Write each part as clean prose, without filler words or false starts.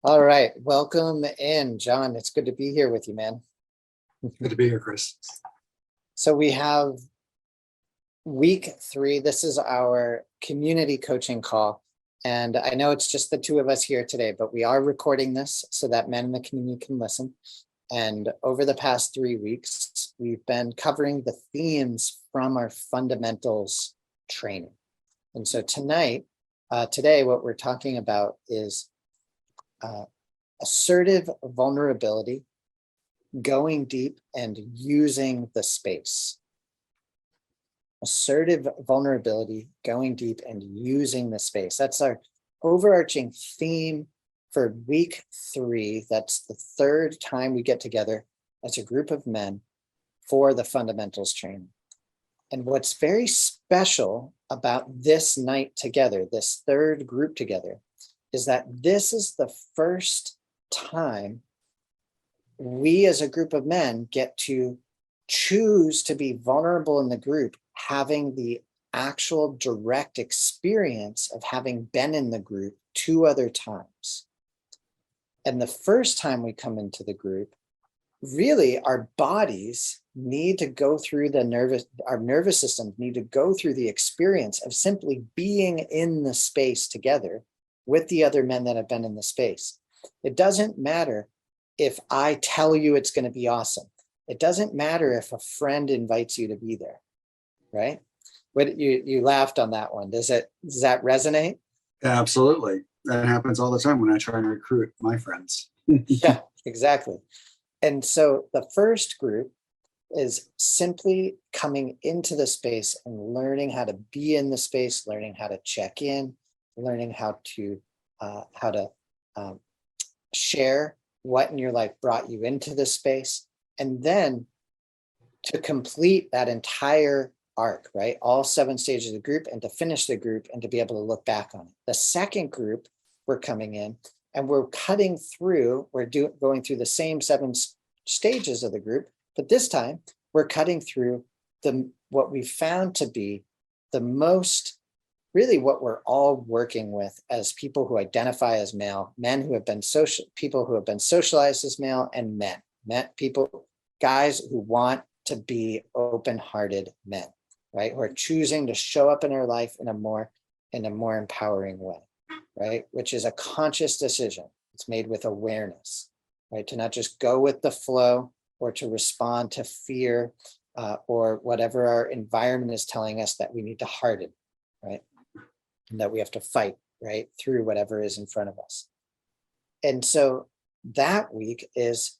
All right, welcome in, John. It's good to be here with you, man. Good to be here, Chris. So we have week 3. This is our community coaching call. And I know it's just the two of us here today, but we are recording this so that men in the community can listen. And over the past 3 weeks, we've been covering the themes from our fundamentals training. And so today, what we're talking about is assertive vulnerability, going deep and using the space. Assertive vulnerability, going deep and using the space. That's our overarching theme for week 3. That's the third time we get together as a group of men for the fundamentals training. And what's very special about this night together, this third group together, is that this is the first time we as a group of men get to choose to be vulnerable in the group, having the actual direct experience of having been in the group 2 other times. And the first time we come into the group, really our bodies need to go through our nervous systems need to go through the experience of simply being in the space together with the other men that have been in the space. It doesn't matter if I tell you it's going to be awesome. It doesn't matter if a friend invites you to be there, right? What you laughed on that one. Does that resonate? Absolutely. That happens all the time when I try and recruit my friends. Yeah, exactly. And so the first group is simply coming into the space and learning how to be in the space, learning how to check in, learning how to share what in your life brought you into this space, and then to complete that entire arc, right? All 7 stages of the group, and to finish the group and to be able to look back on it. The second group, we're coming in and we're cutting through, going through the same 7 stages of the group, but this time we're cutting through what we found to be the most, really what we're all working with as people who identify as male, men who have been people who have been socialized as male, and guys who want to be open-hearted men, right? Who are choosing to show up in our life in a more empowering way, right? Which is a conscious decision. It's made with awareness, right? To not just go with the flow or to respond to fear or whatever our environment is telling us that we need to harden, right? And that we have to fight, right, through whatever is in front of us. And so that week is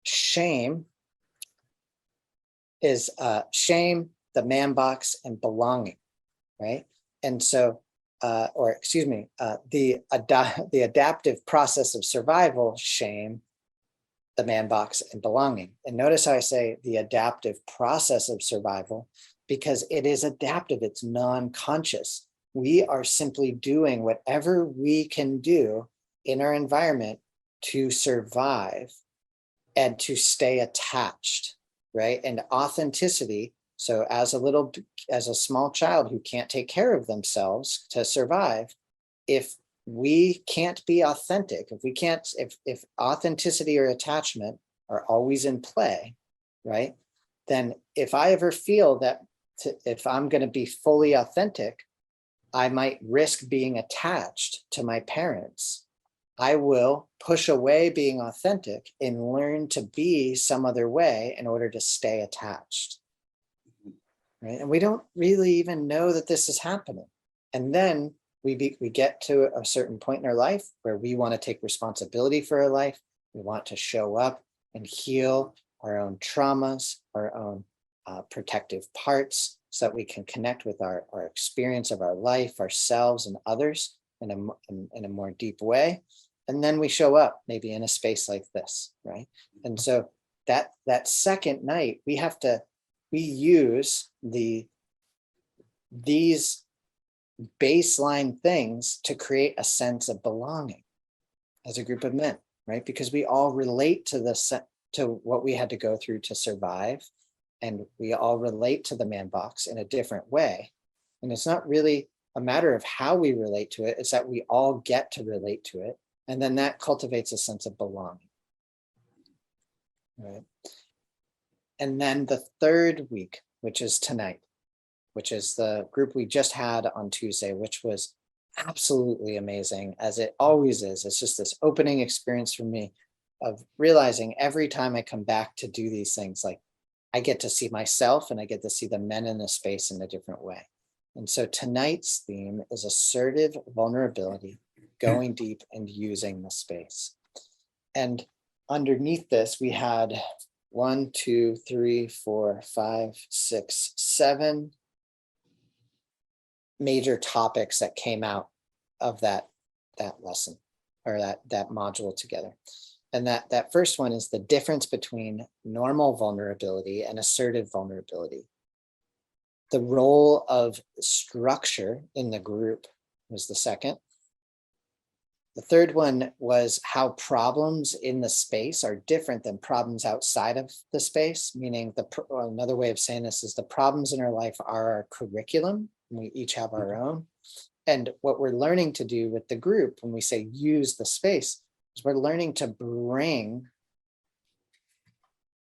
shame, the man box, and belonging, right? And so, the adaptive process of survival, shame, the man box, and belonging. And notice how I say the adaptive process of survival, because it is adaptive, it's non-conscious. We are simply doing whatever we can do in our environment to survive and to stay attached, right? And authenticity. So as a small child who can't take care of themselves to survive, if we can't be authentic, if authenticity or attachment are always in play, right? Then if I ever feel that if I'm going to be fully authentic, I might risk being attached to my parents. I will push away being authentic and learn to be some other way in order to stay attached. Right? And we don't really even know that this is happening. And then we get to a certain point in our life where we want to take responsibility for our life. We want to show up and heal our own traumas, our own protective parts, so that we can connect with our experience of our life, ourselves, and others in a more deep way. And then we show up maybe in a space like this, right? And so that second night, we use these baseline things to create a sense of belonging as a group of men, right? Because we all relate to what we had to go through to survive. And we all relate to the man box in a different way. And it's not really a matter of how we relate to it. It's that we all get to relate to it And then that cultivates a sense of belonging. Right. And then the third week, which is tonight, which is the group we just had on Tuesday, which was absolutely amazing, as it always is. It's just this opening experience for me of realizing every time I come back to do these things, like I get to see myself and I get to see the men in the space in a different way. And so tonight's theme is assertive vulnerability, going deep and using the space. And underneath this, we had 1, 2, 3, 4, 5, 6, 7 major topics that came out of that lesson, or that module together. And that first one is the difference between normal vulnerability and assertive vulnerability. The role of structure in the group was the second. The third one was how problems in the space are different than problems outside of the space, meaning another way of saying this is the problems in our life are our curriculum, and we each have our own. And what we're learning to do with the group, when we say use the space, is we're learning to bring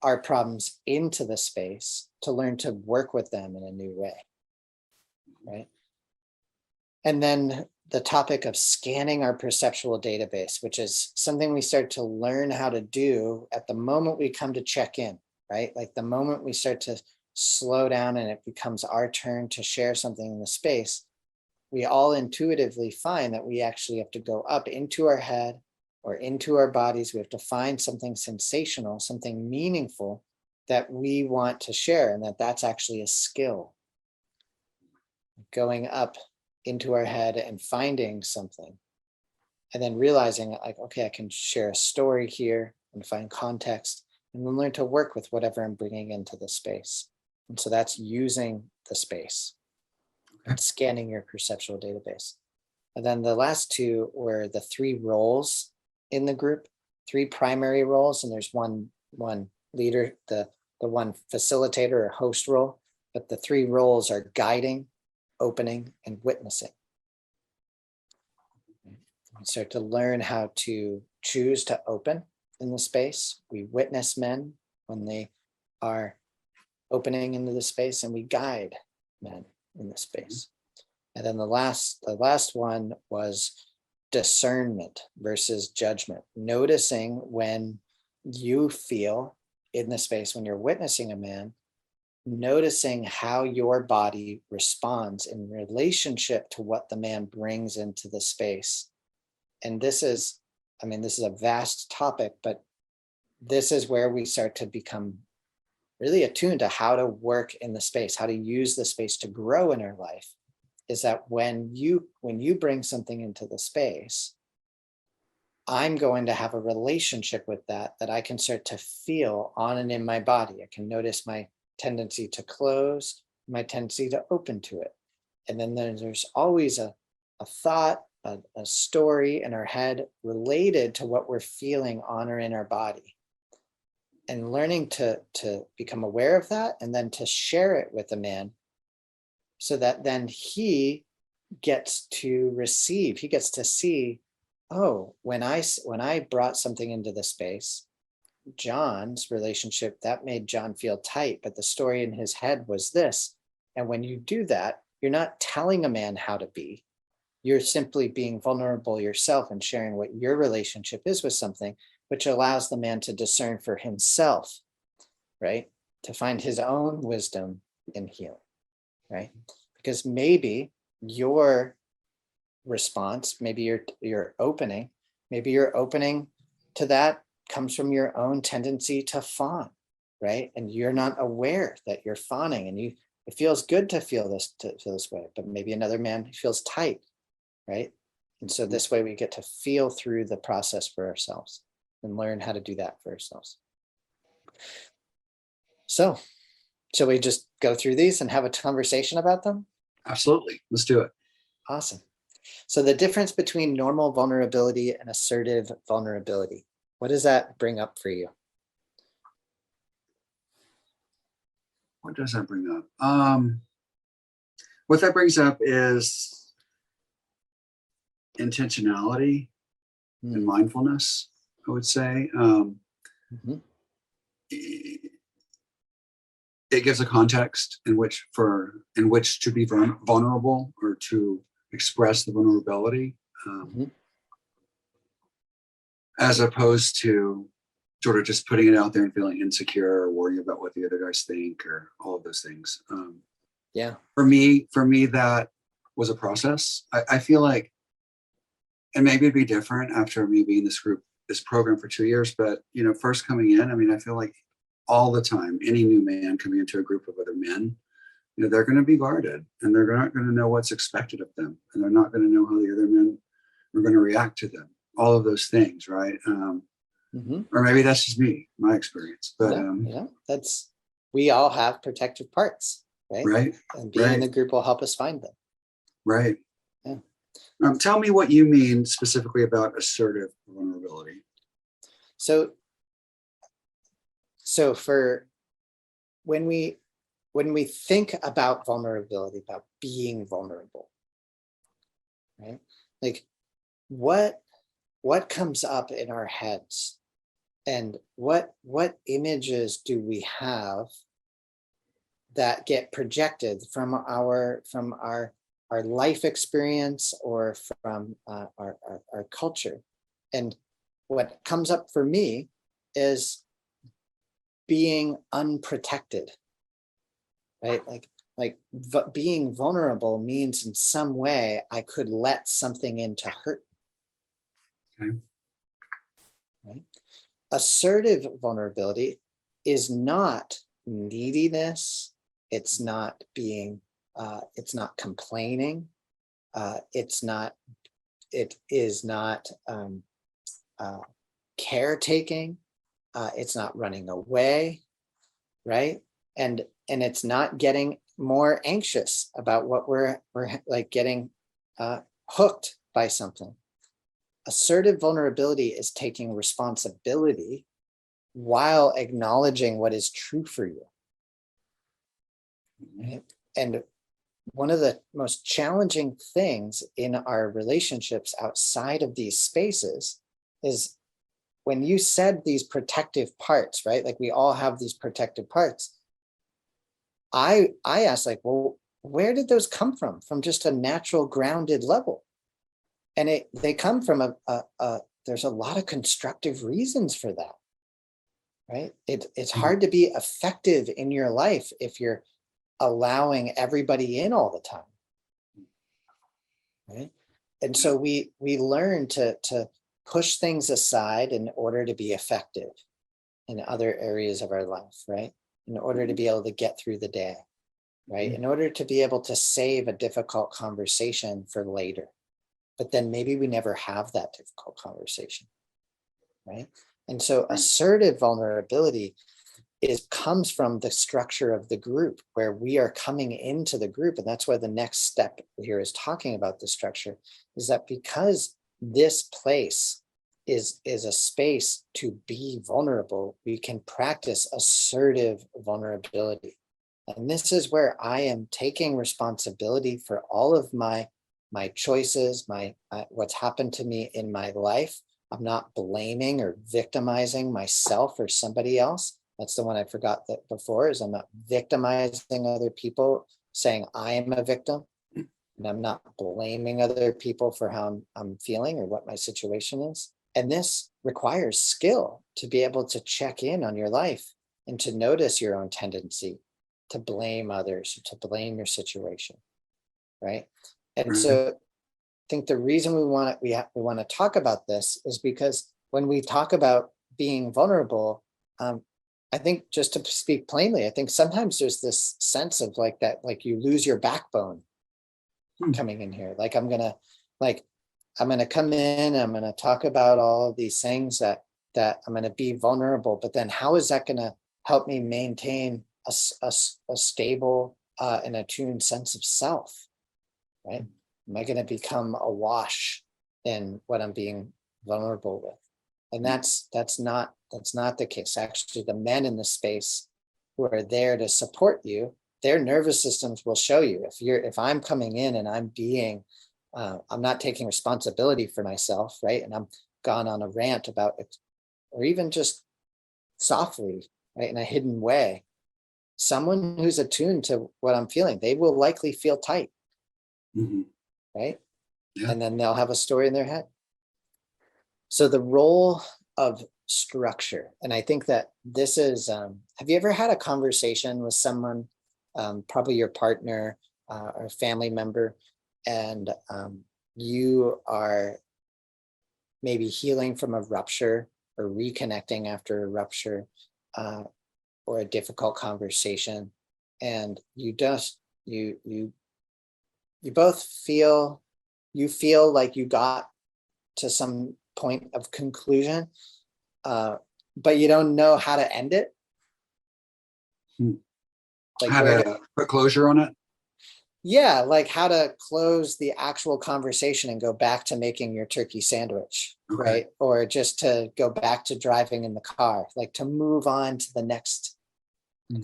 our problems into the space to learn to work with them in a new way, right? And then the topic of scanning our perceptual database, which is something we start to learn how to do at the moment we come to check in, right? Like the moment we start to slow down and it becomes our turn to share something in the space, we all intuitively find that we actually have to go up into our head or into our bodies. We have to find something sensational, something meaningful that we want to share, and that's actually a skill. Going up into our head and finding something, and then realizing like, okay, I can share a story here and find context, and then learn to work with whatever I'm bringing into the space. And so that's using the space and scanning your perceptual database. And then the last two were the 3 roles in the group, 3 primary roles, and there's one leader, the one facilitator or host role, but the 3 roles are guiding, opening, and witnessing. We start to learn how to choose to open in the space. We witness men when they are opening into the space, and we guide men in the space. And then the last one was discernment versus judgment. Noticing when you feel in the space, when you're witnessing a man, noticing how your body responds in relationship to what the man brings into the space. And this is a vast topic, but this is where we start to become really attuned to how to work in the space, how to use the space to grow in our life. Is that when you bring something into the space, I'm going to have a relationship with that I can start to feel on and in my body. I can notice my tendency to close, my tendency to open to it. And then there's always a thought, a story in our head related to what we're feeling on or in our body. And learning to become aware of that, and then to share it with a man, so that then he gets to receive, he gets to see, oh, when I brought something into the space, John's relationship, that made John feel tight, but the story in his head was this. And when you do that, you're not telling a man how to be. You're simply being vulnerable yourself and sharing what your relationship is with something, which allows the man to discern for himself, right? To find his own wisdom in healing, right? Because maybe your response, maybe your opening to that comes from your own tendency to fawn, right? And you're not aware that you're fawning, and it feels good to feel this way, but maybe another man feels tight, right? And so this way we get to feel through the process for ourselves and learn how to do that for ourselves. So shall we just go through these and have a conversation about them? Absolutely. Let's do it. Awesome. So the difference between normal vulnerability and assertive vulnerability, what does that bring up for you? What does that bring up? What that brings up is intentionality and mindfulness, I would say. Mhm. It gives a context in which to be vulnerable or to express the vulnerability, Mhm. as opposed to sort of just putting it out there and feeling insecure or worrying about what the other guys think or all of those things. Yeah. For me, that was a process. I feel like, and maybe it'd be different after me being this program for 2 years, but first coming in, I mean, I feel like all the time, any new man coming into a group of other men, they're going to be guarded and they're not going to know what's expected of them. And they're not going to know how the other men are going to react to them. All of those things, right? Or maybe that's just my experience. But we all have protective parts, right? Right. And being in the group will help us find them. Right. Yeah. Tell me what you mean specifically about assertive vulnerability. So for when we think about vulnerability, about being vulnerable, right? Like what comes up in our heads, and what images do we have that get projected from our life experience or from our culture? And what comes up for me is being unprotected, right? Like being vulnerable means in some way I could let something in to hurt. Okay. Right? Assertive vulnerability is not neediness. It's not it's not complaining. It is not caretaking. It's not running away, right? And it's not getting more anxious about what we're like getting hooked by something. Assertive vulnerability is taking responsibility while acknowledging what is true for you. Right? And one of the most challenging things in our relationships outside of these spaces is when you said these protective parts, right? Like we all have these protective parts. I asked, like, well, where did those come from? From just a natural grounded level. And they come from there's a lot of constructive reasons for that, right? It's hard to be effective in your life if you're allowing everybody in all the time, right? And so we learn to push things aside in order to be effective in other areas of our life, right? In order to be able to get through the day, right? In order to be able to save a difficult conversation for later. But then maybe we never have that difficult conversation, right? And so assertive vulnerability comes from the structure of the group where we are coming into the group. And that's why the next step here is talking about the structure, is that because this place is a space to be vulnerable, we can practice assertive vulnerability. And this is where I am taking responsibility for all of my choices, what's happened to me in my life. I'm not blaming or victimizing myself or somebody else. That's the one I forgot that before, is I'm not victimizing other people, saying I am a victim. And I'm not blaming other people for how I'm feeling or what my situation is. And this requires skill to be able to check in on your life and to notice your own tendency to blame others, to blame your situation, right? And so I think the reason we want to talk about this is because when we talk about being vulnerable, I think, just to speak plainly, I think sometimes there's this sense of like that, like you lose your backbone coming in here. Like I'm gonna come in, I'm gonna talk about all of these things that I'm gonna be vulnerable, but then how is that gonna help me maintain a stable and attuned sense of self, right? Am I gonna become awash in what I'm being vulnerable with? And that's not the case. Actually, the men in the space who are there to support you, their nervous systems will show you. If I'm coming in and I'm not taking responsibility for myself, right? And gone on a rant about it, or even just softly, right, in a hidden way, someone who's attuned to what I'm feeling, they will likely feel tight, Mhm. right? Yeah. And then they'll have a story in their head. So the role of structure, and I think that this is, have you ever had a conversation with someone, probably your partner or family member, and you are maybe healing from a rupture or reconnecting after a rupture, uh, or a difficult conversation, and you both feel, you feel like you got to some point of conclusion, uh, but you don't know how to end it, Hmm. like How where to, to put closure on it? yeah, like how to close the actual conversation and go back to making your turkey sandwich, Okay. right? Or just to go back to driving in the car, like to move on to the next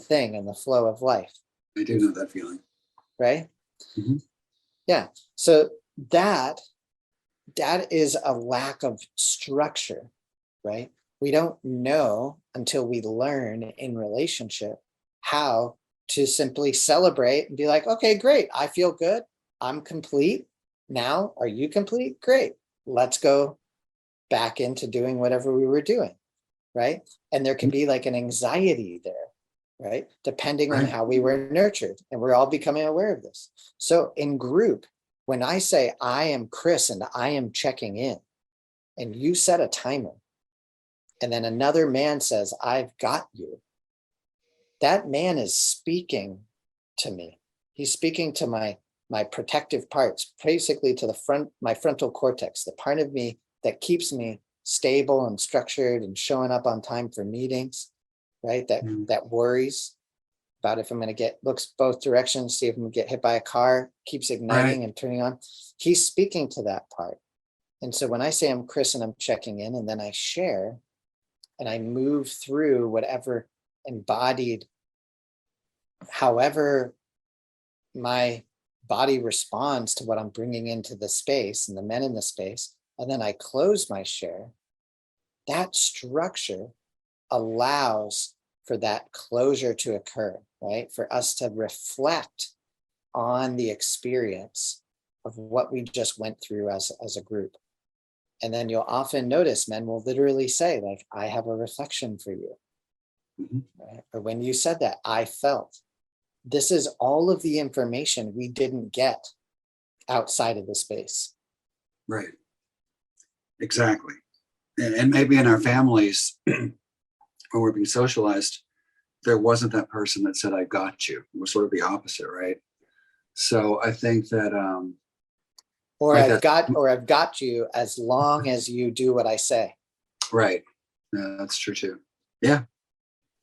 thing in the flow of life, I do know that feeling. right? Mhm. Yeah. So that is a lack of structure, right? We don't know until we learn in relationship how to simply celebrate and be like, okay, great. I feel good. I'm complete. Now, are you complete? Great. Let's go back into doing whatever we were doing, right? And there can be like an anxiety there, right? Depending on Right. how we were nurtured. And we're all becoming aware of this. So in group, when I say I am Chris and I am checking in, and you set a timer, and then another man says, I've got you, that man is speaking to me. He's speaking to my protective parts, basically to the front, my frontal cortex, the part of me that keeps me stable and structured and showing up on time for meetings, right? Mhm. That worries about if I'm going to get, looks both directions, see if I'm going to get hit by a car, keeps igniting Right. and turning on. He's speaking to that part. And so when I say I'm Chris and I'm checking in, and then I share and I move through whatever embodied, however my body responds to what I'm bringing into the space and the men in the space, and then I close my share, that structure allows for that closure to occur, right? For us to reflect on the experience of what we just went through as a group. And then you'll often notice men will literally say, like, I have a reflection for you. Mhm. Right? Or when you said that, I felt. This is all of the information we didn't get outside of the space. Right. Exactly. And maybe in our families, when we're being socialized, there wasn't that person that said, I got you. It was sort of the opposite, right? So I think that Or like I've that, got, or I've got you as long as you do what I say. right. Yeah, that's true too. Yeah.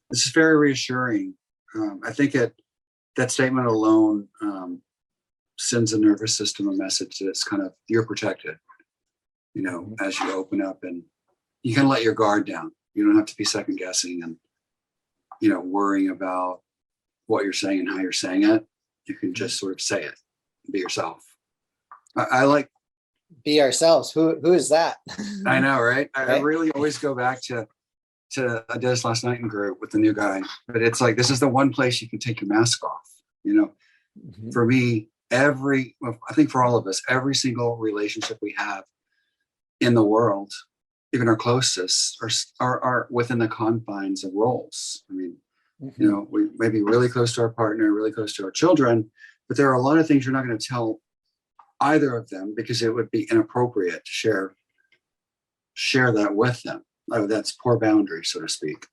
This is very reassuring. I think that statement alone sends the nervous system a message that's kind of, you're protected, Mhm. as you open up, and you can let your guard down. You don't have to be second guessing and, worrying about what you're saying and how you're saying it. You can just sort of say it, be yourself. I like, Be ourselves. Who is that? I know, right? I Right? really always go back to I did this last night in group with the new guy, but it's like, this is the one place you can take your mask off. Mhm. For me, well, I think for all of us, every single relationship we have in the world, even our closest, are within the confines of roles. I mean, Mhm. we may be really close to our partner, really close to our children, but there are a lot of things you're not going to tell either of them because it would be inappropriate to share that with them. Oh, that's poor boundary, so to speak.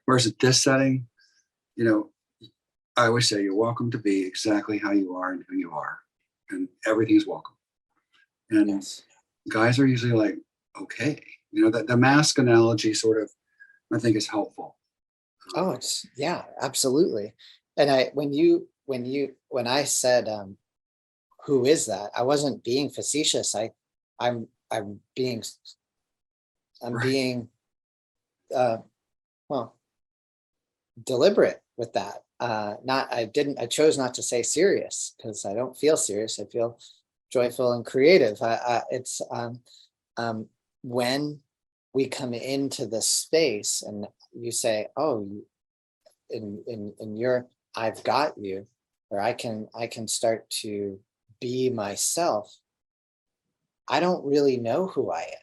Whereas at this setting, you know, I always say you're welcome to be exactly how you are and who you are, and everything is welcome. And Yes. guys are usually like, okay, that the mask analogy sort of, I think, is helpful. Oh, it's, yeah, absolutely. And when I said, who is that? I wasn't being facetious. I'm I'm being I'm Right. being uh well, deliberate with that. Not, I chose not to say serious because I don't feel serious. I feel joyful and creative. It's when we come into the space and you say, oh, in your, I've got you, or I can start to be myself. I don't really know who I am.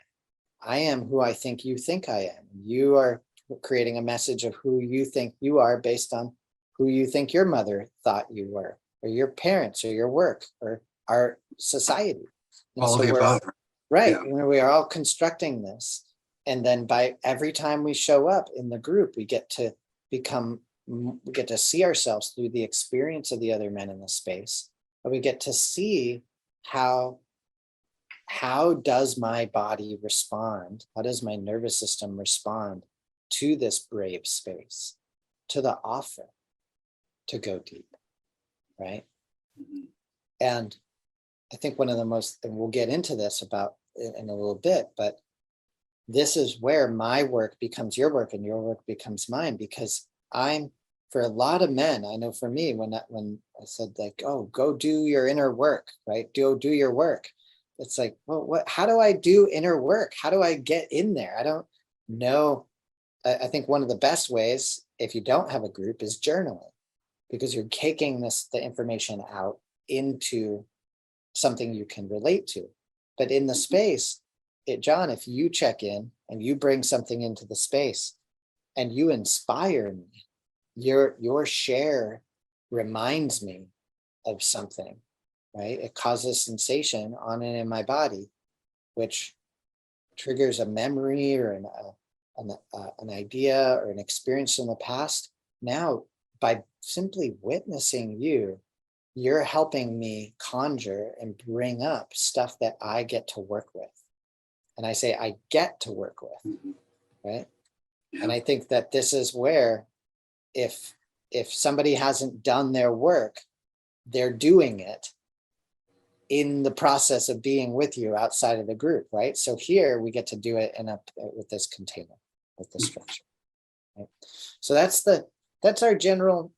I am who I think I am. You are creating a message of who you think you are based on who you think your mother thought you were, or your parents, or your work, or our society. And All of so the we're above. right. Yeah. We are all constructing this. And then by every time we show up in the group, we get to see ourselves through the experience of the other men in the space. But we get to see how does my body respond? How does my nervous system respond to this brave space, to the offer to go deep, right? Mhm. And I think one of the most, and we'll get into this about in a little bit, but this is where my work becomes your work and your work becomes mine, because for a lot of men, I know for me, when I said like, oh, go do your inner work, right? Do your work. It's like, well, how do I do inner work? How do I get in there? I don't know. I think one of the best ways, if you don't have a group, is journaling, because you're taking the information out into something you can relate to. But in the space, John, if you check in and you bring something into the space and you inspire me, your share reminds me of something, right? It causes sensation on and in my body, which triggers a memory or an idea or an experience in the past. Now, by simply witnessing you, you're helping me conjure and bring up stuff that I get to work with. And I say I get to work with, Mhm. right? Yeah. And I think that this is where if somebody hasn't done their work, they're doing it in the process of being with you outside of the group, right? So here we get to do it with this container, with the structure, right? So that's our general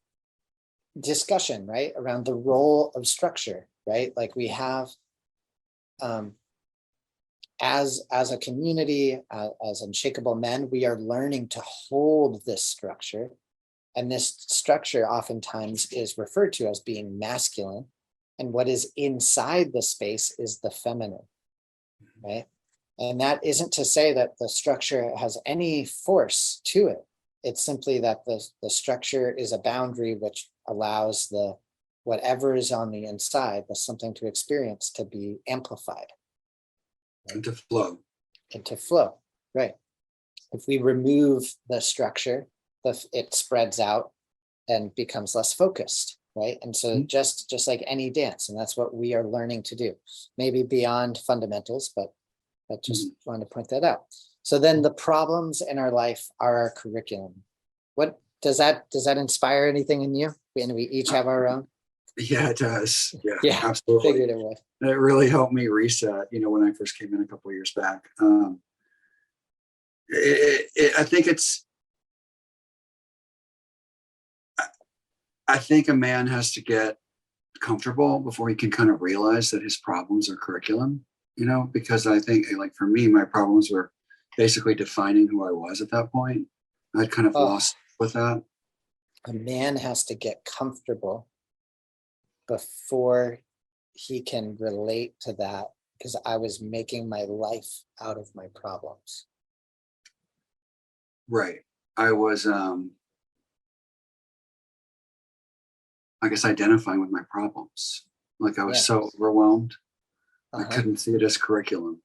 discussion, right, around the role of structure, right? Like we have as a community, as Unshakable Men, we are learning to hold this structure. And this structure oftentimes is referred to as being masculine. And what is inside the space is the feminine, right? And that isn't to say that the structure has any force to it. It's simply that the structure is a boundary which allows the whatever is on the inside, the something to experience, to be amplified. Right? And to flow. And to flow, right? If we remove the structure, it spreads out and becomes less focused, right? And so just like any dance, and that's what we are learning to do, maybe beyond fundamentals, but just wanted to point that out. So then the problems in our life are our curriculum. What does that inspire anything in you? And we each have our own. Yeah, it does. Yeah, Yeah, absolutely. figured it would. It really helped me reset, when I first came in a couple of years back. I think I think a man has to get comfortable before he can kind of realize that his problems are curriculum, because I think, like, for me, my problems were basically defining who I was at that point. I'd kind of lost with that. A man has to get comfortable before he can relate to that, because I was making my life out of my problems. Right. I was, I guess, identifying with my problems. Like I was so overwhelmed. I couldn't see it as curriculum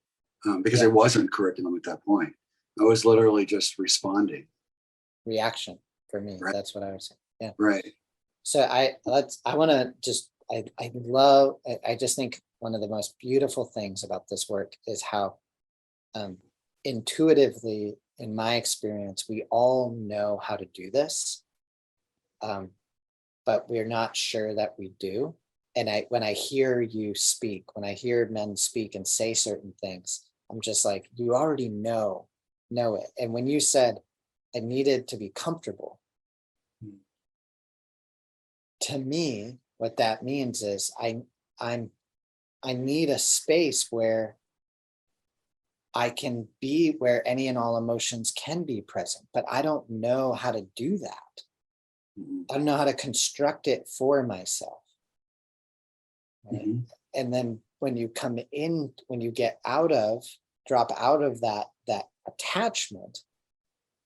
because it wasn't curriculum at that point. I was literally just responding. Reaction for me. Right. That's what I was saying. Yeah. Right. So I want to just, I just think one of the most beautiful things about this work is how intuitively, in my experience, we all know how to do this, but we're not sure that we do. And when I hear you speak, when I hear men speak and say certain things, I'm just like, you already know it. And when you said I needed to be comfortable, to me, what that means is I need a space where I can be where any and all emotions can be present, but I don't know how to do that. Mhm. I don't know how to construct it for myself. Right? Mhm. And then when you come in, when you drop out of that attachment,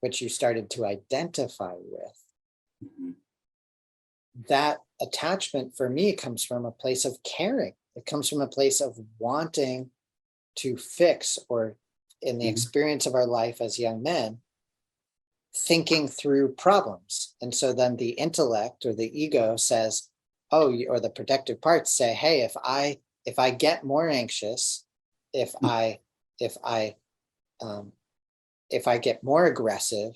which you started to identify with, Mhm. that attachment for me comes from a place of caring. It comes from a place of wanting to fix, or in the Mhm. experience of our life as young men, thinking through problems. And so then the intellect or the ego says, oh, or the protective parts say, hey, if I get more anxious, if I if I um, if I get more aggressive,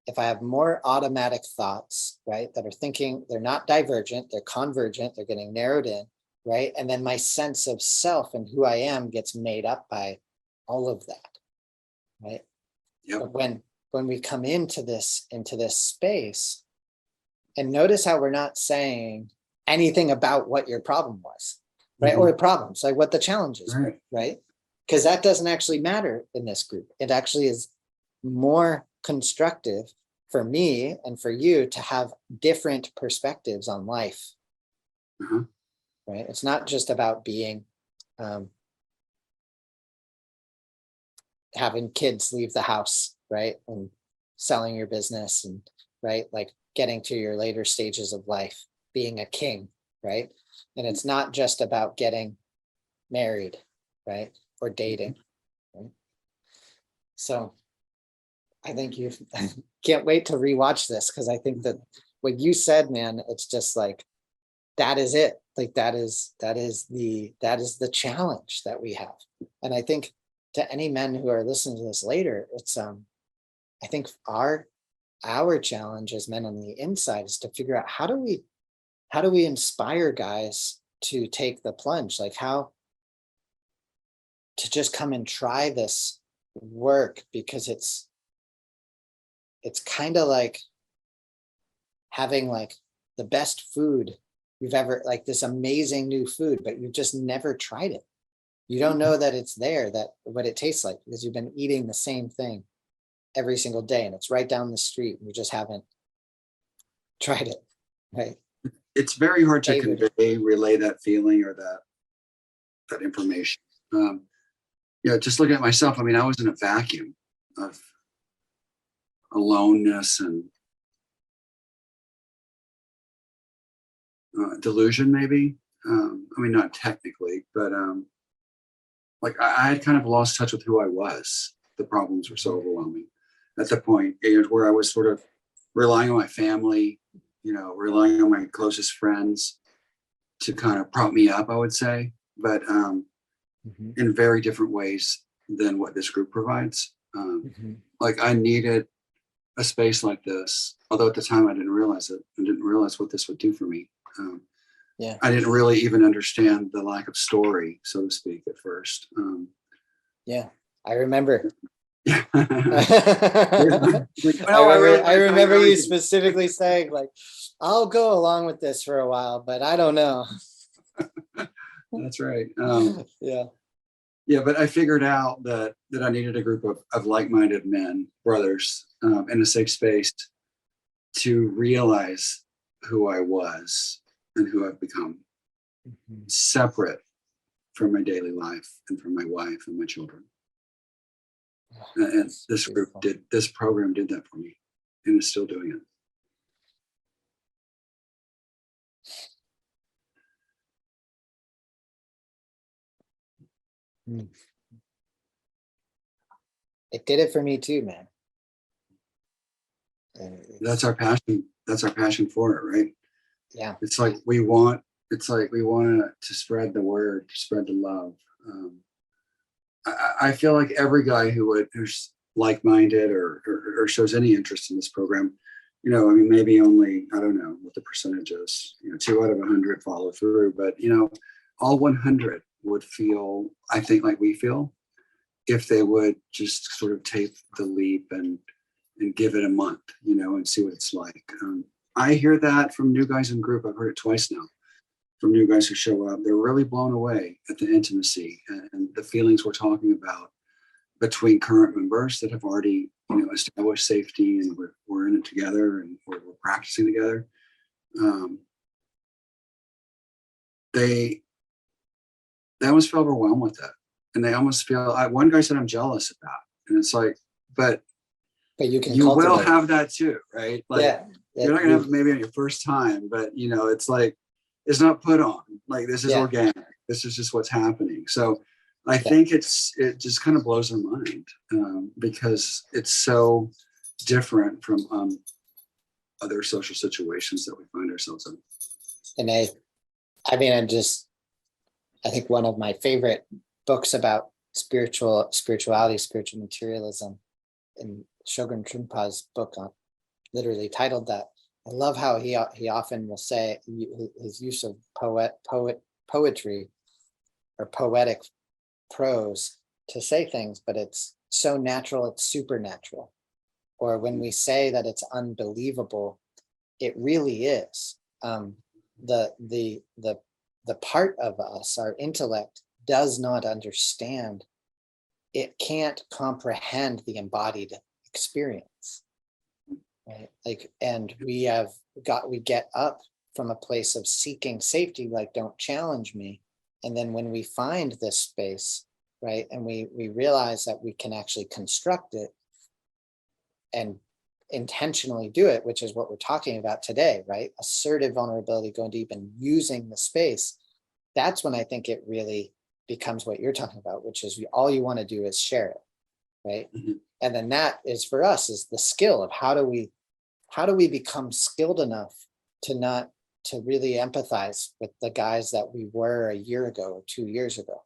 if I have more automatic thoughts, right, that are thinking, they're not divergent, they're convergent, they're getting narrowed in, right? And then my sense of self and who I am gets made up by all of that, right? Yep. But when we come into this space, and notice how we're not saying anything about what your problem was, right? Mhm. Or problems, like what the challenges were, Right. right? Because that doesn't actually matter in this group. It actually is more constructive for me and for you to have different perspectives on life, Uh-huh. right? It's not just about being having kids leave the house, right? And selling your business, and right, like getting to your later stages of life, being a king, right? And it's not just about getting married, right? Or dating, right? So I think you can't wait to rewatch this, because I think that what you said, man, it's just like, that is it. Like that is the challenge that we have. And I think to any men who are listening to this later, it's I think our challenge as men on the inside is to figure out, how do we inspire guys to take the plunge, like how to just come and try this work, because it's kind of like having like the best food you've ever, like this amazing new food, but you've just never tried it. You don't know that it's there, that what it tastes like, because you've been eating the same thing every single day and it's right down the street and you just haven't tried it, right? It's very hard to David. relay that feeling or that information. Um, just looking at myself, I mean, I was in a vacuum of aloneness and delusion, maybe. I mean, not technically, but like I had kind of lost touch with who I was. The problems were so overwhelming at the point where I was sort of relying on my family, relying on my closest friends to kind of prop me up, I would say, but Mhm, in very different ways than what this group provides. mhm. Like I needed a space like this, although at the time I didn't realize it. I didn't realize what this would do for me. Yeah, I didn't really even understand the lack of story, so to speak, at first. yeah. I remember. Yeah. I Like, no, I I remember really you didn't. specifically saying, like, I'll go along with this for a while, but I don't know. That's right. Yeah. Yeah, but I figured out that I needed a group of like-minded men, brothers, in a safe space to realize who I was and who I've become, Mhm. separate from my daily life and from my wife and my children. And That's this beautiful. this program did that for me, and is still doing it. Mm. It did it for me too, man. And That's our passion. That's our passion for it, right? yeah. It's like we want. It's like we want to spread the word, spread the love. Um, I feel like every guy who's like-minded or shows any interest in this program, I mean, maybe only, I don't know what the percentage is, 2 out of 100 follow through, but all 100 would feel, I think, like we feel if they would just sort of take the leap and give it a month, and see what it's like. I hear that from new guys in group. I've heard it twice now from new guys who show up. They're really blown away at the intimacy and the feelings we're talking about. between current members that have already, established safety, and we're in it together, and we're practicing together. They almost feel overwhelmed with it, and they almost feel. One guy said, "I'm jealous of that," and it's like, but you can you will cultivate it. have that too, right? Like, Yeah. you're not gonna have it maybe on your first time, but it's like, it's not put on. Like, this is organic. This is just what's happening. So I think it just kind of blows their mind, because it's so different from other social situations that we find ourselves in. And I mean, I think one of my favorite books about spirituality, spiritual materialism, in Shogun Trungpa's book, literally titled that. I love how he often will say his use of poetry or poetic prose to say things, but it's so natural, it's supernatural. Or when we say that it's unbelievable, it really is. The part of us, our intellect, does not understand. It can't comprehend the embodied experience, right? Like, and we get up from a place of seeking safety, like, don't challenge me. And then when we find this space, right, and we realize that we can actually construct it and intentionally do it, which is what we're talking about today, right? Assertive vulnerability, going deep and using the space. That's when I think it really becomes what you're talking about, which is all you want to do is share it, right? Mm-hmm. And then that is, for us, is the skill of how do we become skilled enough to really empathize with the guys that we were a year ago or 2 years ago.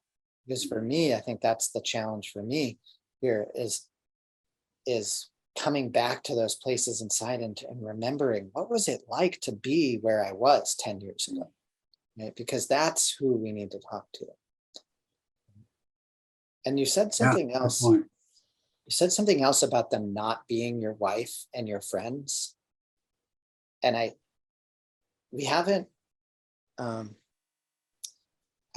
Because for me, I think that's the challenge for me here is coming back to those places inside and remembering, what was it like to be where I was 10 years ago, right? Because that's who we need to talk to. And you said something else. You said something else about them not being your wife and your friends. And we haven't, I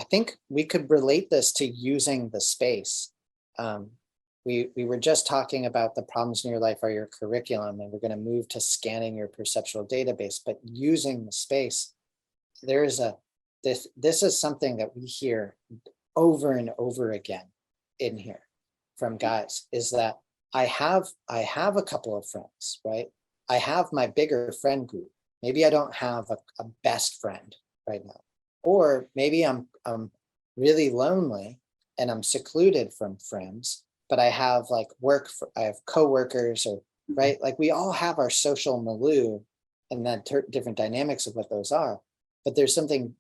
think we could relate this to using the space. We were just talking about the problems in your life are your curriculum, and we're going to move to scanning your perceptual database, but using the space, this is something that we hear over and over again in here from guys, is that I have a couple of friends, right? I have my bigger friend group. Maybe I don't have a best friend right now, or maybe I'm really lonely and I'm secluded from friends, but I have I have coworkers, or right, like we all have our social milieu and then different dynamics of what those are. But there's something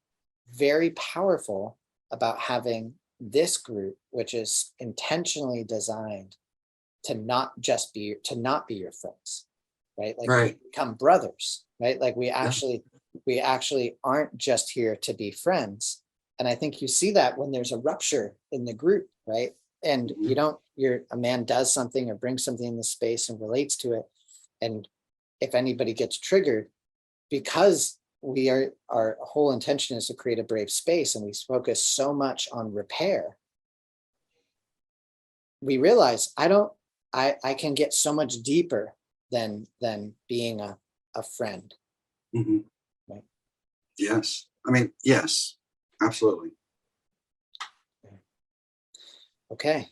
very powerful about having this group, which is intentionally designed to not be your friends, right? Like, right. We become brothers, right? Like we actually aren't just here to be friends. And I think you see that when there's a rupture in the group, right? And a man does something or brings something in the space and relates to it. And if anybody gets triggered, because our whole intention is to create a brave space, and we focus so much on repair, we realize I can get so much deeper than being a friend. Mm-hmm. Right? Yes. I mean, yes, absolutely. Okay.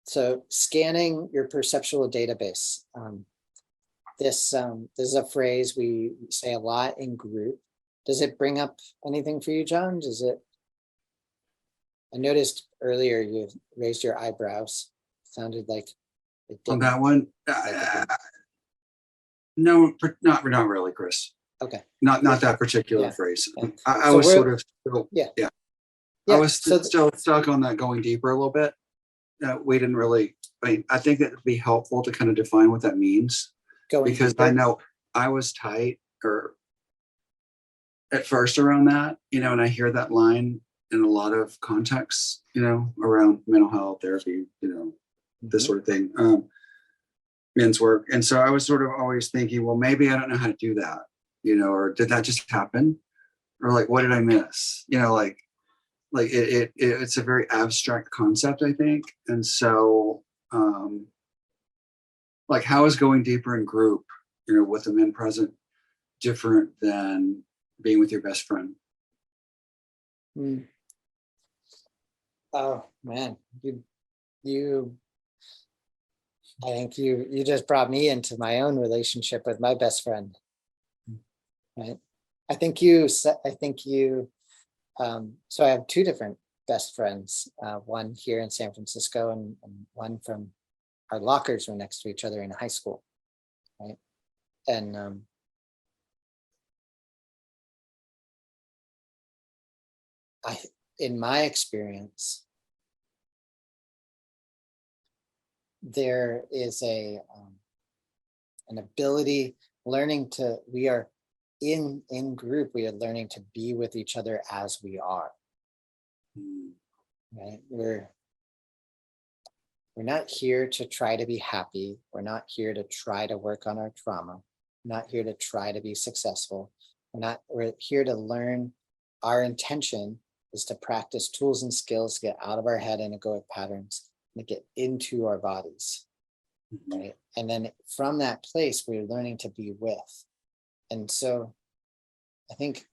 So scanning your perceptual database. This is a phrase we say a lot in group. Does it bring up anything for you, John? I noticed earlier you raised your eyebrows. Sounded like it didn't. On that one, no, not really, Chris. Okay. Not that particular phrase. Yeah. I was sort of still, yeah. I was still stuck on that, going deeper a little bit. We didn't really. I think that would be helpful to kind of define what that means, because deeper. I know I was tight at first around that, and I hear that line in a lot of contexts, around mental health therapy, this sort of thing, men's work. And so I was sort of always thinking, well, maybe I don't know how to do that, or did that just happen? Or like, what did I miss? Like it's a very abstract concept, I think. And so like how is going deeper in group, with the men present different than being with your best friend? Mm. Oh man, you I think you just brought me into my own relationship with my best friend, right? So I have two different best friends, one here in San Francisco and one from our lockers were next to each other in high school, right? And in my experience, there is an ability we are in group, we are learning to be with each other as we are, right? We're not here to try to be happy. We're not here to try to work on our trauma. We're not here to try to be successful. We're here to learn. Our intention is to practice tools and skills to get out of our head and egoic patterns and to get into our bodies, right? And then from that place, we're learning to be with. And so I think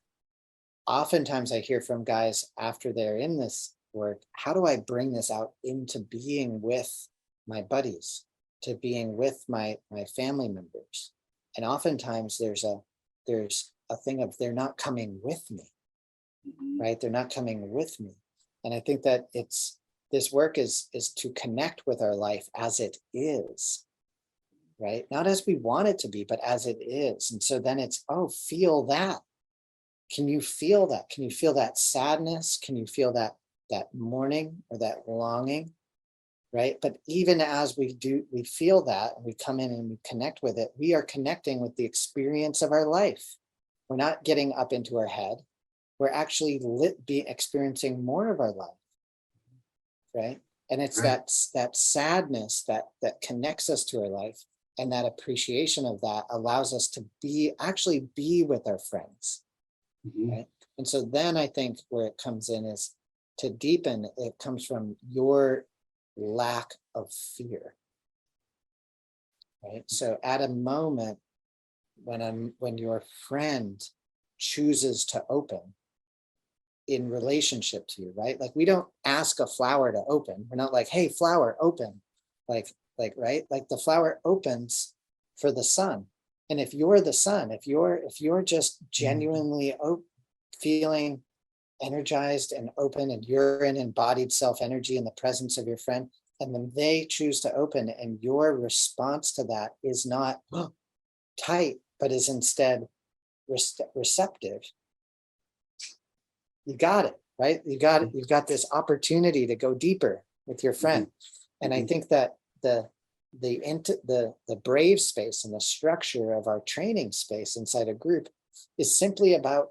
oftentimes I hear from guys after they're in this work, how do I bring this out into being with my buddies, to being with my family members? And oftentimes there's a thing of they're not coming with me, right? They're not coming with me. And I think that this work is to connect with our life as it is, right? Not as we want it to be, but as it is. And so then it's, feel that. Can you feel that? Can you feel that sadness? Can you feel that mourning or that longing, right? But even as we feel that, and we come in and we connect with it, we are connecting with the experience of our life. We're not getting up into our head. We're actually experiencing more of our life, right? And it's Right. that sadness that connects us to our life, and that appreciation of that allows us to actually be with our friends, right? And so then I think where it comes in is to deepen, it comes from your lack of fear, right? So at a moment when your friend chooses to open in relationship to you, right? Like we don't ask a flower to open. We're not like, hey, flower, open. Like, right? Like the flower opens for the sun. And if you're the sun, if you're just genuinely feeling energized and open, and you're in embodied self energy in the presence of your friend, and then they choose to open, and your response to that is not tight, but is instead receptive, you got it, right? You've got this opportunity to go deeper with your friend. And I think that the brave space and the structure of our training space inside a group is simply about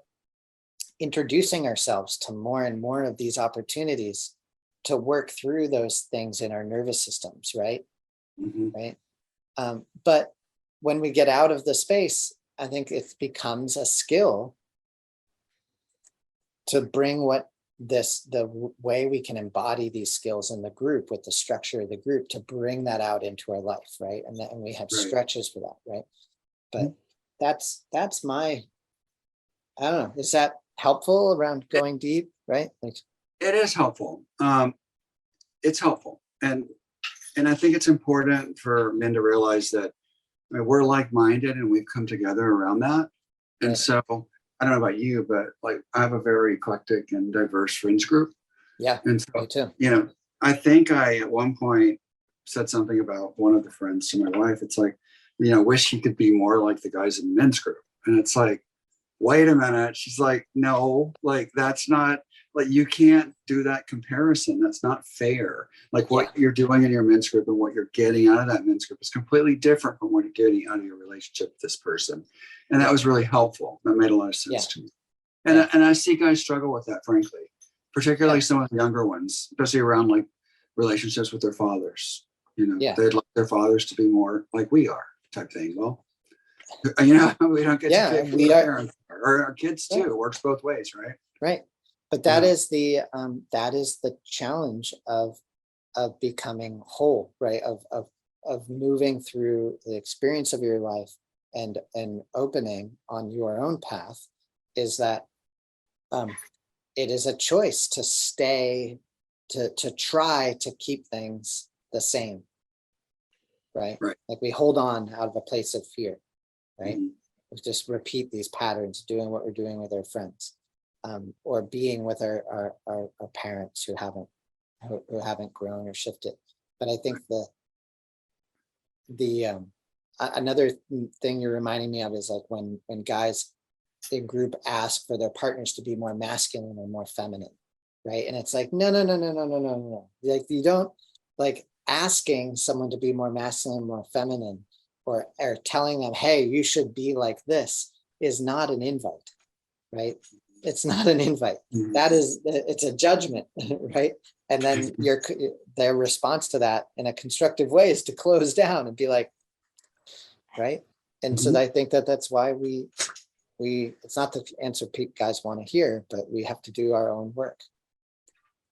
introducing ourselves to more and more of these opportunities to work through those things in our nervous systems, right? Right. But when we get out of the space, I think it becomes a skill to bring the way we can embody these skills in the group with the structure of the group, to bring that out into our life, right? And we have stretches for that, right? But that's my, I don't know, is that helpful around going deep, right? Like, It is helpful. It's helpful. And I think it's important for men to realize that we're like-minded and we've come together around that. And so I don't know about you, but like I have a very eclectic and diverse friends group. Yeah, and so, me too. I think I at one point said something about one of the friends to my wife. It's like, wish you could be more like the guys in the men's group. And it's like, wait a minute. She's like, no, like that's not, like you can't do that comparison. That's not fair. Like what you're doing in your men's group and what you're getting out of that men's group is completely different from what you're getting out of your relationship with this person. And that was really helpful. That made a lot of sense to me. And I see guys struggle with that, frankly, particularly some of the younger ones, especially around like relationships with their fathers. They'd like their fathers to be more like we are, type thing. Well, we don't get to pick who our parents are, or our kids too. It works both ways, right? Right. But that is the challenge of of becoming whole, right? Of moving through the experience of your life and opening on your own path, is that it is a choice to stay, to try to keep things the same, right? Right. Like we hold on out of a place of fear, right? Mhm. We just repeat these patterns, doing what we're doing with our friends, or being with our parents who haven't grown or shifted. But I think another thing you're reminding me of is like when guys in group ask for their partners to be more masculine or more feminine, right? And it's like, no, no, no, no, no, no, no, no. Like you don't, like asking someone to be more masculine, more feminine, or telling them, hey, you should be like this, is not an invite, right? It's not an invite. Mhm. It's a judgment, right? And then their response to that in a constructive way is to close down and be like, right? And so Mhm. I think that's why we it's not the answer guys want to hear, but we have to do our own work.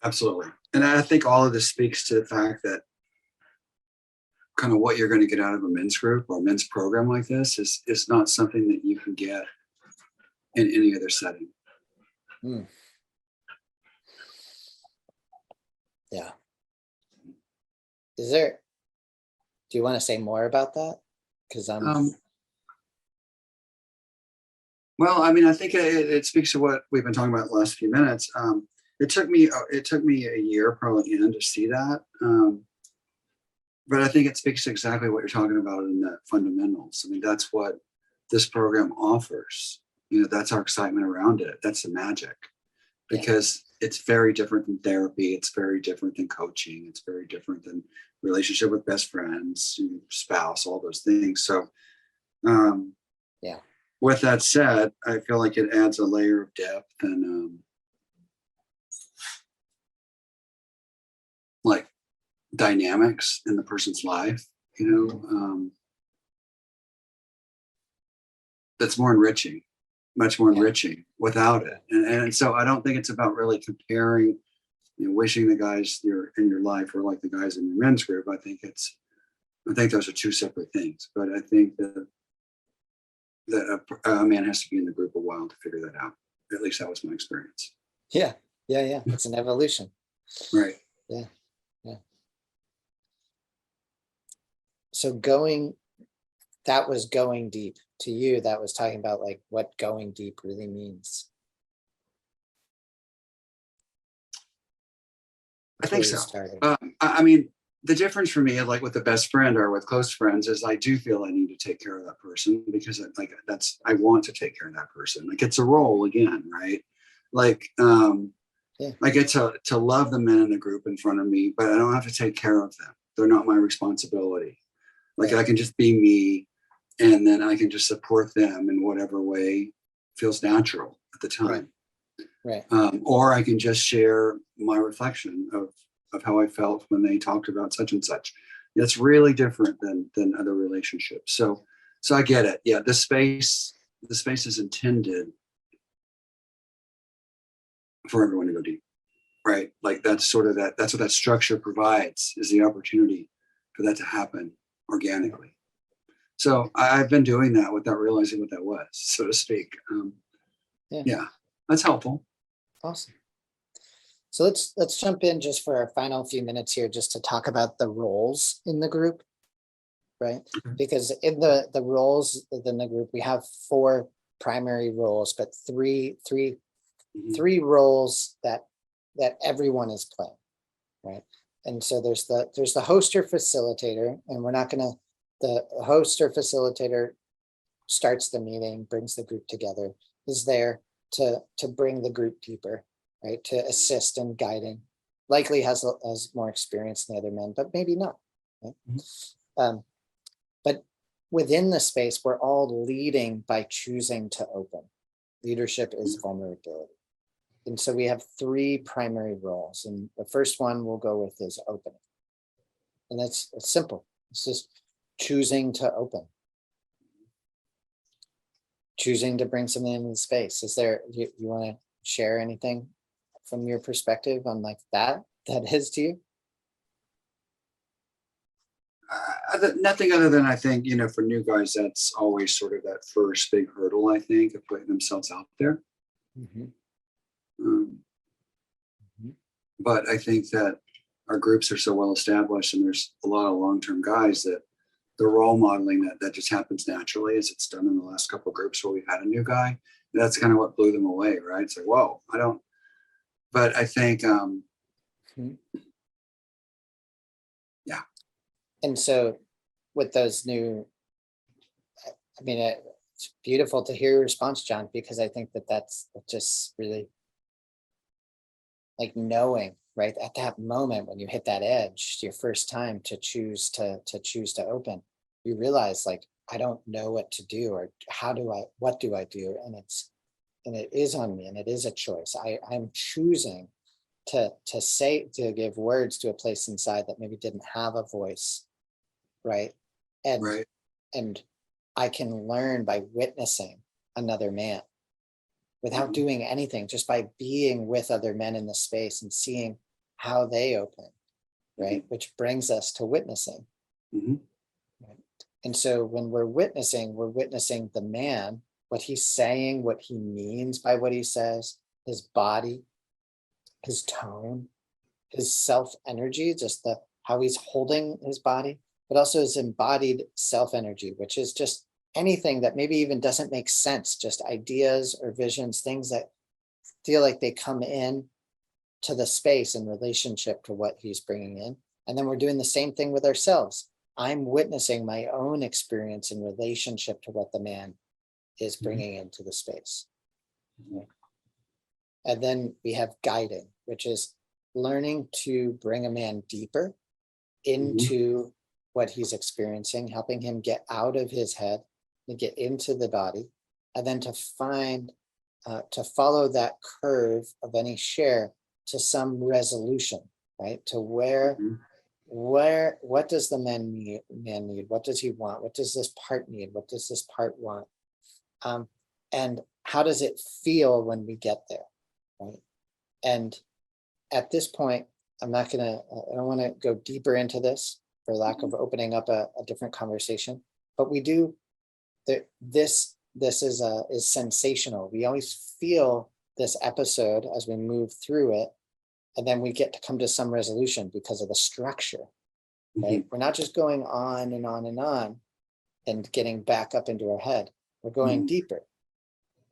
Absolutely. And I think all of this speaks to the fact that kind of what you're going to get out of a men's group or a men's program like this is not something that you can get in any other setting. Mm. Yeah. Do you want to say more about that? Because Well, I mean, I think it speaks to what we've been talking about the last few minutes. It took me a year probably in to see that. But I think it speaks to exactly what you're talking about in the fundamentals. I mean, that's what this program offers. You know, that's our excitement around it. That's the magic, because it's very different than therapy. It's very different than coaching. It's very different than relationship with best friends, spouse, all those things. So, yeah, with that said, I feel like it adds a layer of depth and like dynamics in the person's life, that's more enriching, much more enriching without it. And so I don't think it's about really comparing, wishing the guys in your life are like the guys in your men's group. I think those are two separate things. But I think that a man has to be in the group a while to figure that out. At least that was my experience. yeah. It's an evolution. Right. Yeah. So that was going deep to you. That was talking about like what going deep really means. I think so. Started. I mean, the difference for me, like with the best friend or with close friends, is I do feel I need to take care of that person because I want to take care of that person. Like it's a role again, right? Like I get to love the men in the group in front of me, but I don't have to take care of them. They're not my responsibility. Like I can just be me, and then I can just support them in whatever way feels natural at the time. Right. Or I can just share my reflection of how I felt when they talked about such and such. It's really different than other relationships. So I get it. Yeah, the space is intended for everyone to go deep, right? Like that's what that structure provides, is the opportunity for that to happen organically. So I've been doing that without realizing what that was, so to speak. Yeah, that's helpful. Awesome. So let's jump in just for our final few minutes here, just to talk about the roles in the group, right? Okay. Because in the roles within the group, we have 4 primary roles, but three roles that everyone is playing, right? And so there's the host or facilitator, and the host or facilitator starts the meeting, brings the group together, is there to bring the group deeper, right? To assist in guiding. Likely has more experience than the other men, but maybe not. Right? But within the space, we're all leading by choosing to open. Leadership is vulnerability. And so we have 3 primary roles. And the first one we'll go with is opening. And it's simple. It's just choosing to open. Choosing to bring something into the space. Is there, you want to share anything from your perspective on like that is to you? Nothing other than I think, you know, for new guys, that's always sort of that first big hurdle, I think, of putting themselves out there. Mhm. Um, Mhm. but I think that our groups are so well established, and there's a lot of long-term guys that the role modeling that just happens naturally, as it's done in the last couple of groups where we've had a new guy. That's kind of what blew them away, right? It's like, whoa, I don't. But I think, Mhm. yeah, And so with those new, I mean, it's beautiful to hear your response, John, because I think that that's just really like knowing, right? At that moment when you hit that edge, your first time to choose to open, you realize like, I don't know what to do, or what do I do? And it is on me, and it is a choice. I'm choosing to give words to a place inside that maybe didn't have a voice, right? And right. and I can learn by witnessing another man without Mhm. doing anything, just by being with other men in the space and seeing how they open, right? Which brings us to witnessing. Mhm. Right? And so when we're witnessing the man, what he's saying, what he means by what he says, his body, his tone, his self energy, just the how he's holding his body, but also his embodied self energy, which is just anything that maybe even doesn't make sense, just ideas or visions, things that feel like they come in to the space in relationship to what he's bringing in. And then we're doing the same thing with ourselves. I'm witnessing my own experience in relationship to what the man is Mhm. bringing into the space. And then we have guiding, which is learning to bring a man deeper Mhm. into what he's experiencing, helping him get out of his head and get into the body, and then to follow that curve of any share to some resolution, right? To Mhm. what does the man need? What does he want? What does this part need? What does this part want? And how does it feel when we get there, right? And at this point, I don't want to go deeper into this for lack of opening up a different conversation, but we do that. This is sensational. We always feel this episode as we move through it, and then we get to come to some resolution because of the structure, right? Mhm. We're not just going on and on and on and getting back up into our head. We're going Mhm. deeper,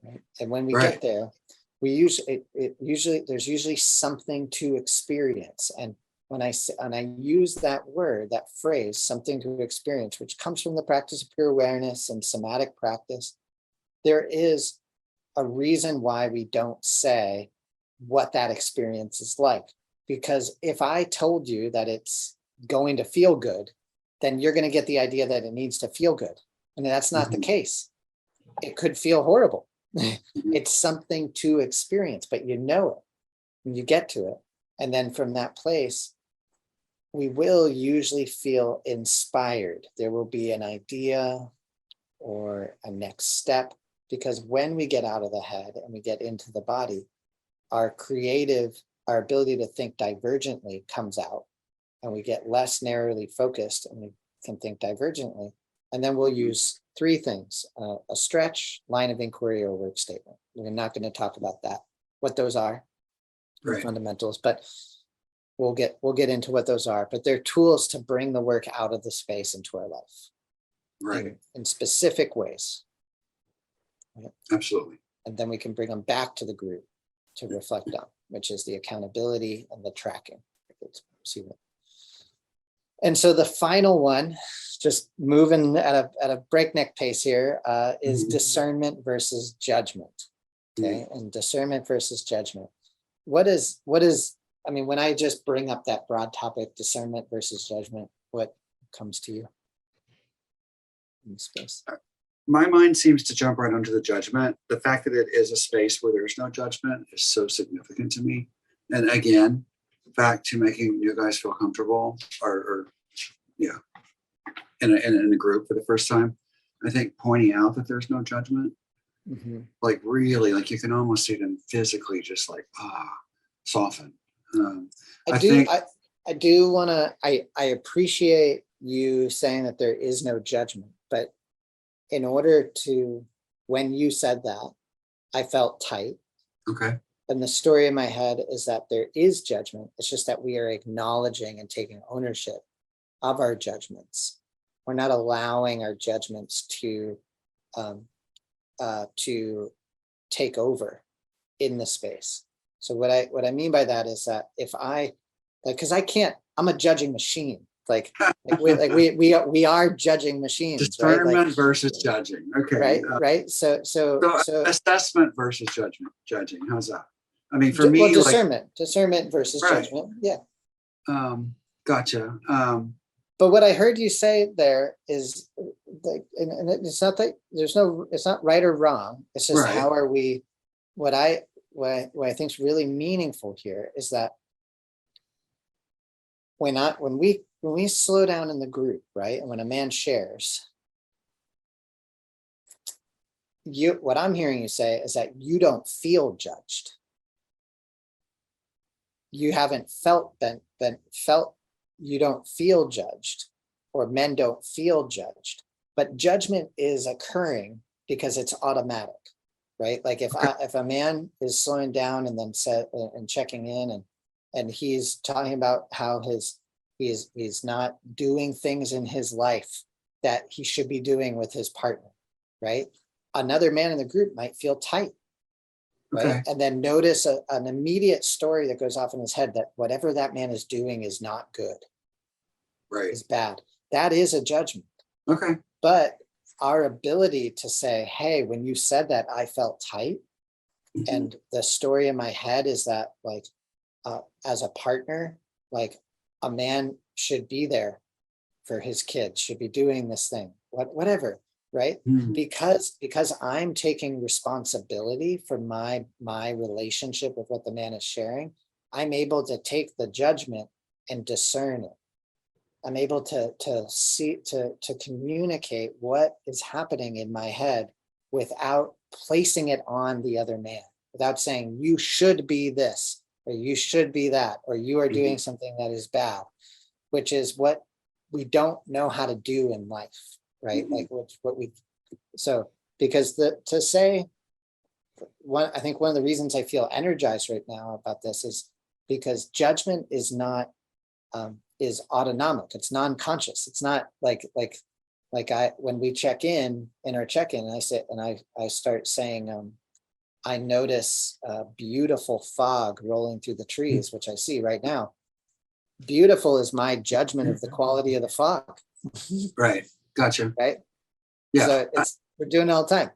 right? And when we Right. get there, we usually there's usually something to experience. And when I use that word, that phrase, something to experience, which comes from the practice of pure awareness and somatic practice, there is a reason why we don't say what that experience is like. Because if I told you that it's going to feel good, then you're going to get the idea that it needs to feel good. And that's not the Mhm. case. It could feel horrible. Mhm. It's something to experience, but you know it when you get to it. And then from that place, we will usually feel inspired. There will be an idea or a next step, because when we get out of the head and we get into the body, our ability to think divergently comes out, and we get less narrowly focused and we can think divergently. And then we'll Mhm. use three things: a stretch, line of inquiry, or work statement. We're not going to talk about that, what those are, the Right. fundamentals, but we'll get into what those are. But they're tools to bring the work out of the space into our life Right. in specific ways. Right? Absolutely. And then we can bring them back to the group to reflect on, which is the accountability and the tracking. And so the final one, just moving at a breakneck pace here, is Mhm. discernment versus judgment. Mhm. Okay, and discernment versus judgment. I mean, when I just bring up that broad topic, discernment versus judgment, what comes to you in space? My mind seems to jump right onto the judgment. The fact that it is a space where there's no judgment is so significant to me. And again, back to making you guys feel comfortable, or yeah, in a group for the first time. I think pointing out that there's no judgment, Mhm. like really, like you can almost see them physically just like soften. Um, I I do think I I do want to I appreciate you saying that there is no judgment, but in order to, when you said that, I felt tight. Okay. And the story in my head is that there is judgment. It's just that we are acknowledging and taking ownership of our judgments. We're not allowing our judgments to take over in the space. So what I mean by that is that if I, like, because I can't, I'm a judging machine. We are judging machines, right? Discernment Like, versus judging. Okay. right. So assessment versus judging. How's that? I mean, for me, well, discernment versus right. judgment. Yeah. Gotcha. But what I heard you say there is like, and it's not that it's not right or wrong. It's just right. how are we, what I think is really meaningful here is that when we slow down in the group, right? And when a man shares, what I'm hearing you say is that you don't feel judged. You haven't felt you don't feel judged, or men don't feel judged, but judgment is occurring because it's automatic, right? Like if a man is slowing down and then and checking in and he's talking about how he's not doing things in his life that he should be doing with his partner, right? Another man in the group might feel tight, right? Okay. And then notice an immediate story that goes off in his head that whatever that man is doing is not good, right? Is bad. That is a judgment. Okay. But our ability to say, hey, when you said that, I felt tight. Mm-hmm. And the story in my head is that, like, as a partner, like, a man should be there for his kids, should be doing this thing, whatever, right? Mm-hmm. Because I'm taking responsibility for my relationship with what the man is sharing, I'm able to take the judgment and discern it. I'm able to see, to communicate what is happening in my head without placing it on the other man, without saying, you should be this, or you should be that, or you are doing something that is bad, which is what we don't know how to do in life, right? Like because to say, I think one of the reasons I feel energized right now about this is because judgment is not, is autonomic. It's non-conscious. It's not like when we check in our check-in, and I say, and I start saying, I notice a beautiful fog rolling through the trees, which I see right now. Beautiful is my judgment of the quality of the fog. Right. Gotcha. Right. Yeah. So we're doing it all the time.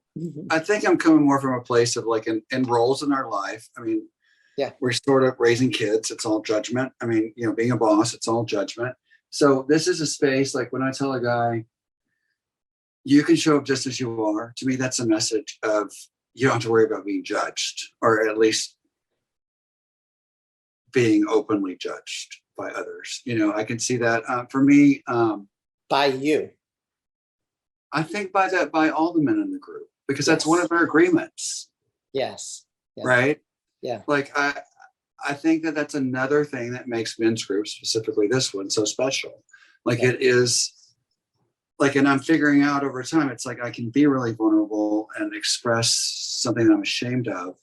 I think I'm coming more from a place of like in roles in our life. I mean, yeah, we're sort of raising kids. It's all judgment. I mean, being a boss, it's all judgment. So this is a space, like when I tell a guy, you can show up just as you are, to me, that's a message of, you don't have to worry about being judged, or at least being openly judged by others. I can see that for me. By you. I think by all the men in the group, because that's one of our agreements. Yes. Yeah. Right. Yeah. Like I think that's another thing that makes men's groups, specifically this one, so special. Like it is like, and I'm figuring out over time, it's like I can be really vulnerable and express something that I'm ashamed of,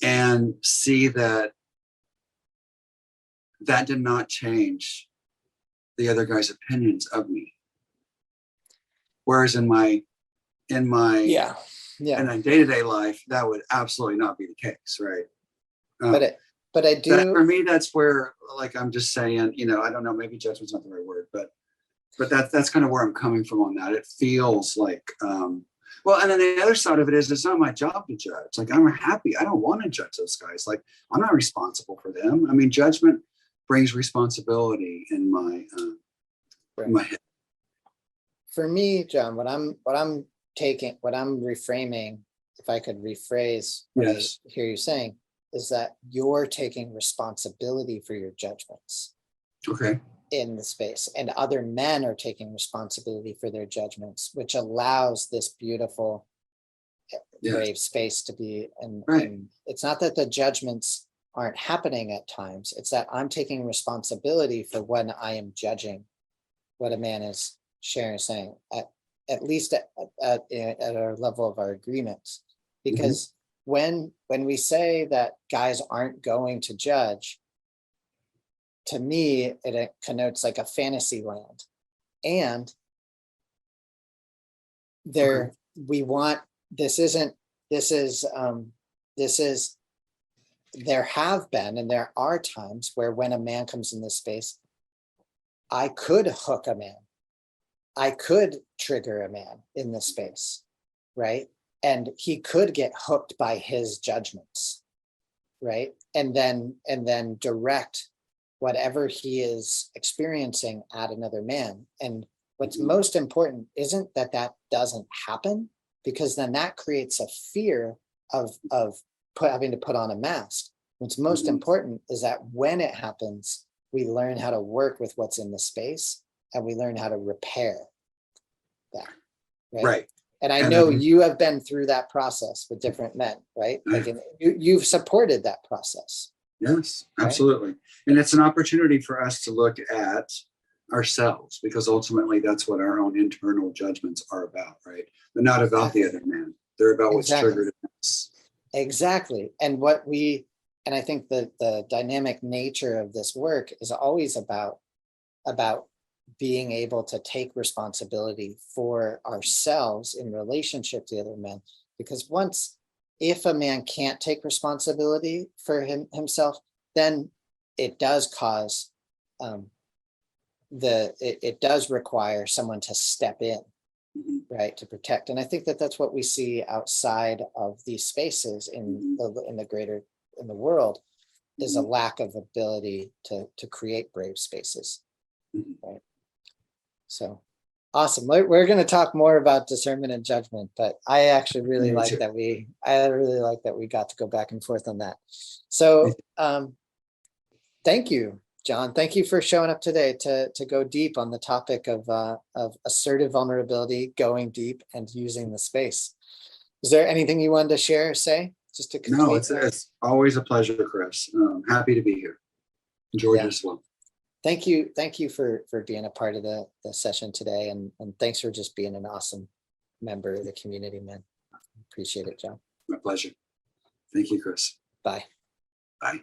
and see that did not change the other guy's opinions of me. Whereas in my in my day-to-day life, that would absolutely not be the case, right? But I do. For me, that's where, like, I'm just saying, I don't know, maybe judgment's not the right word, but that's kind of where I'm coming from on that. It feels like, well, and then the other side of it is, it's not my job to judge. Like, I'm happy. I don't want to judge those guys. Like, I'm not responsible for them. I mean, judgment brings responsibility in my head. For me, John, what I'm reframing, if I could rephrase what I hear you saying, is that you're taking responsibility for your judgments. Okay. In the space, and other men are taking responsibility for their judgments, which allows this beautiful, brave space to be. And it's not that the judgments aren't happening at times. It's that I'm taking responsibility for when I am judging what a man is sharing, saying, at least at our level of our agreements. Because when we say that guys aren't going to judge, to me, it connotes like a fantasy land. And there, we want, there have been, and there are times where when a man comes in this space, I could hook a man. I could trigger a man in this space, right? And he could get hooked by his judgments, right? And then direct whatever he is experiencing at another man. And what's most important isn't that that doesn't happen, because then that creates a fear of having to put on a mask. What's most important is that when it happens, we learn how to work with what's in the space, and we learn how to repair that. Right. And I know you have been through that process with different men, right? Like you've supported that process. Yes, absolutely. Right? And it's an opportunity for us to look at ourselves, because ultimately that's what our own internal judgments are about, right? They're not about the other man. They're about what's triggered in us. Exactly. And I think that the dynamic nature of this work is always about being able to take responsibility for ourselves in relationship to the other men. Because if a man can't take responsibility for himself, then it does cause it does require someone to step in, right, to protect. And I think that that's what we see outside of these spaces in the world, is a lack of ability to create brave spaces, right? So awesome. We're going to talk more about discernment and judgment, but I actually really like that we got to go back and forth on that. So thank you, John. Thank you for showing up today to go deep on the topic of assertive vulnerability, going deep, and using the space. Is there anything you wanted to share or say? Just to complete? No, it's always a pleasure, Chris. Happy to be here. Enjoyed it as well. Thank you for being a part of the session today, and thanks for just being an awesome member of the community, man. Appreciate it, John. My pleasure. Thank you, Chris. Bye. Bye.